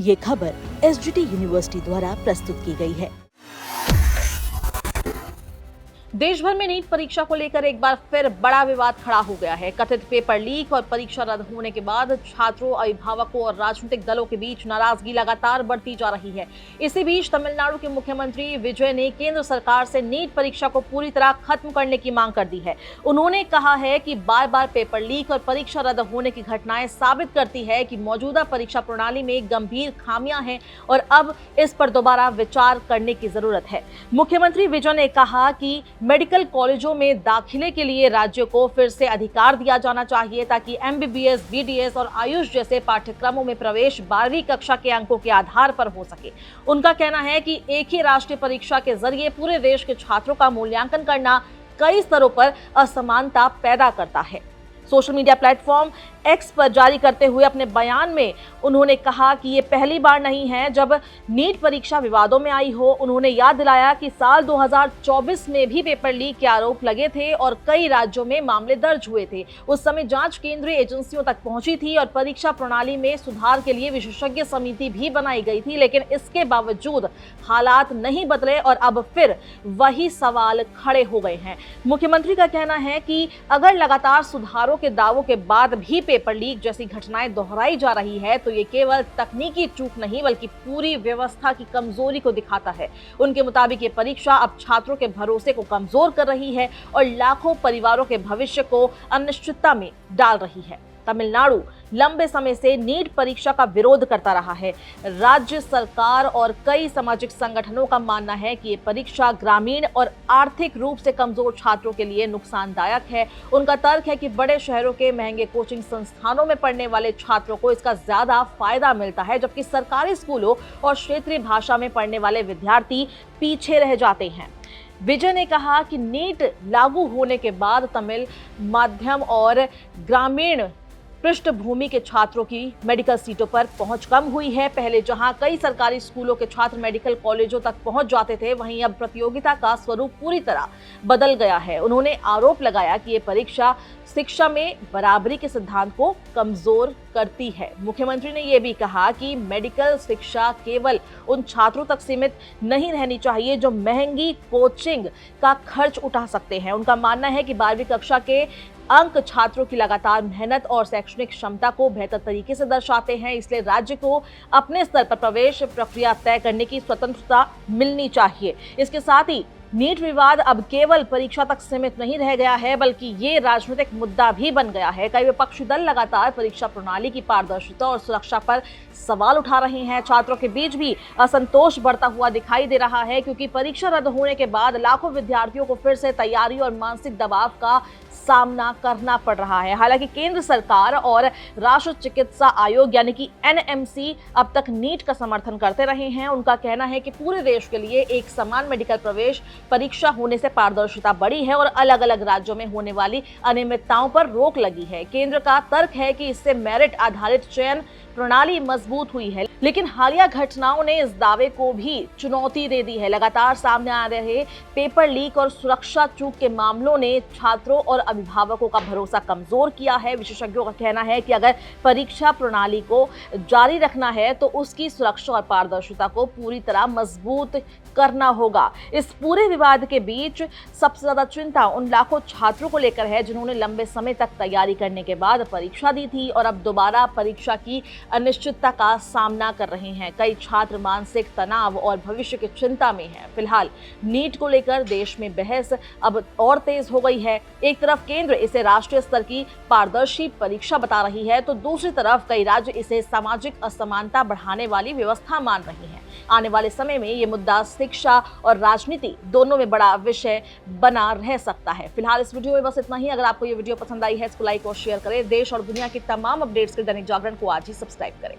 ये खबर SGT university द्वारा प्रस्तुत की गई है। देश भर में नीट परीक्षा को लेकर एक बार फिर बड़ा विवाद खड़ा हो गया है। कथित पेपर लीक और परीक्षा रद्द होने के बाद छात्रों, अभिभावकों और राजनीतिक दलों के बीच नाराजगी लगातार बढ़ती जा रही है। इसी बीच तमिलनाडु के मुख्यमंत्री विजय ने केंद्र सरकार से नीट परीक्षा को पूरी तरह खत्म करने की मांग कर दी है। उन्होंने कहा है कि बार बार पेपर लीक और परीक्षा रद्द होने की घटनाएं साबित करती है कि मौजूदा परीक्षा प्रणाली में गंभीर खामियां हैं और अब इस पर दोबारा विचार करने की जरूरत है। मुख्यमंत्री विजय ने कहा कि मेडिकल कॉलेजों में दाखिले के लिए राज्य को फिर से अधिकार दिया जाना चाहिए ताकि एमबीबीएस, बीडीएस और आयुष जैसे पाठ्यक्रमों में प्रवेश 12वीं कक्षा के अंकों के आधार पर हो सके। उनका कहना है कि एक ही राष्ट्रीय परीक्षा के जरिए पूरे देश के छात्रों का मूल्यांकन करना कई स्तरों पर असमानता पैदा करता है। सोशल मीडिया प्लेटफॉर्म एक्स पर जारी करते हुए अपने बयान में उन्होंने कहा कि ये पहली बार नहीं है जब नीट परीक्षा विवादों में आई हो। उन्होंने याद दिलाया कि साल 2024 में भी पेपर लीक के आरोप लगे थे और कई राज्यों में मामले दर्ज हुए थे। उस समय जांच केंद्रीय एजेंसियों तक पहुंची थी और परीक्षा प्रणाली में सुधार के लिए विशेषज्ञ समिति भी बनाई गई थी, लेकिन इसके बावजूद हालात नहीं बदले और अब फिर वही सवाल खड़े हो गए हैं। मुख्यमंत्री का कहना है कि अगर लगातार सुधारों के दावों के बाद भी पेपर लीक जैसी घटनाएं दोहराई जा रही है तो ये केवल तकनीकी चूक नहीं बल्कि पूरी व्यवस्था की कमजोरी को दिखाता है। उनके मुताबिक ये परीक्षा अब छात्रों के भरोसे को कमजोर कर रही है और लाखों परिवारों के भविष्य को अनिश्चितता में डाल रही है। तमिलनाडु लंबे समय से नीट परीक्षा का विरोध करता रहा है। राज्य सरकार और कई सामाजिक संगठनों का मानना है कि ये परीक्षा ग्रामीण और आर्थिक रूप से कमजोर छात्रों के लिए नुकसानदायक है। उनका तर्क है कि बड़े शहरों के महंगे कोचिंग संस्थानों में पढ़ने वाले छात्रों को इसका ज्यादा फायदा मिलता है, जबकि सरकारी स्कूलों और क्षेत्रीय भाषा में पढ़ने वाले विद्यार्थी पीछे रह जाते हैं। विजय ने कहा कि नीट लागू होने के बाद तमिल माध्यम और ग्रामीण पृष्ठभूमि के छात्रों की मेडिकल सीटों पर पहुंच कम हुई है। पहले जहां कई सरकारी स्कूलों के छात्र मेडिकल कॉलेजों तक पहुंच जाते थे, वहीं अब प्रतियोगिता का स्वरूप पूरी तरह बदल गया है। उन्होंने आरोप लगाया कि ये परीक्षा शिक्षा में बराबरी के सिद्धांत को कमजोर करती है। मुख्यमंत्री ने यह भी कहा कि मेडिकल शिक्षा केवल उन छात्रों तक सीमित नहीं रहनी चाहिए जो महंगी कोचिंग का खर्च उठा सकते हैं। उनका मानना है कि 12वीं कक्षा के अंक छात्रों की लगातार मेहनत और शैक्षणिक क्षमता को बेहतर तरीके से दर्शाते हैं, इसलिए राज्य को अपने स्तर पर प्रवेश प्रक्रिया तय करने की स्वतंत्रता मिलनी चाहिए। इसके साथ ही नीट विवाद अब केवल परीक्षा तक सीमित नहीं रह गया है बल्कि ये राजनीतिक मुद्दा भी बन गया है। कई विपक्षी दल लगातार परीक्षा प्रणाली की पारदर्शिता और सुरक्षा पर सवाल उठा रहे हैं। छात्रों के बीच भी असंतोष बढ़ता हुआ दिखाई दे रहा है क्योंकि परीक्षा रद्द होने के बाद लाखों विद्यार्थियों को फिर से तैयारी और मानसिक दबाव का सामना करना पड़ रहा है। हालांकि केंद्र सरकार और राष्ट्रीय चिकित्सा आयोग यानी कि एनएमसी अब तक नीट का समर्थन करते रहे हैं। उनका कहना है कि पूरे देश के लिए एक समान मेडिकल प्रवेश परीक्षा होने से पारदर्शिता बढ़ी है और अलग अलग राज्यों में होने वाली अनियमितताओं पर रोक लगी है। केंद्र का तर्क है कि इससे मेरिट आधारित चयन प्रणाली मजबूत हुई है, लेकिन हालिया घटनाओं ने इस दावे को भी चुनौती दे दी है। लगातार सामने आ रहे पेपर लीक और सुरक्षा चूक के मामलों ने छात्रों और अभिभावकों का भरोसा कमजोर किया है। विशेषज्ञों का कहना है कि अगर परीक्षा प्रणाली को जारी रखना है तो उसकी सुरक्षा और पारदर्शिता को पूरी तरह मजबूत करना होगा। इस पूरे विवाद के बीच सबसे ज्यादा चिंता उन लाखों छात्रों को लेकर है जिन्होंने लंबे समय तक तैयारी करने के बाद परीक्षा दी थी और अब दोबारा परीक्षा की अनिश्चितता का सामना कर रहे हैं। कई छात्र मानसिक तनाव और भविष्य की चिंता में हैं। फिलहाल नीट को लेकर देश में बहस अब और तेज हो गई है। एक तरफ केंद्र इसे राष्ट्रीय स्तर की पारदर्शी परीक्षा बता रही है तो दूसरी तरफ कई राज्य इसे सामाजिक असमानता बढ़ाने वाली व्यवस्था मान रहे हैं। आने वाले समय में ये मुद्दा शिक्षा और राजनीति दोनों में बड़ा विषय बना रह सकता है। फिलहाल इस वीडियो में बस इतना ही। अगर आपको ये वीडियो पसंद आई है इसको लाइक और शेयर करें। देश और दुनिया की तमाम अपडेट्स के दैनिक जागरण को आज ही सब्सक्राइब करें।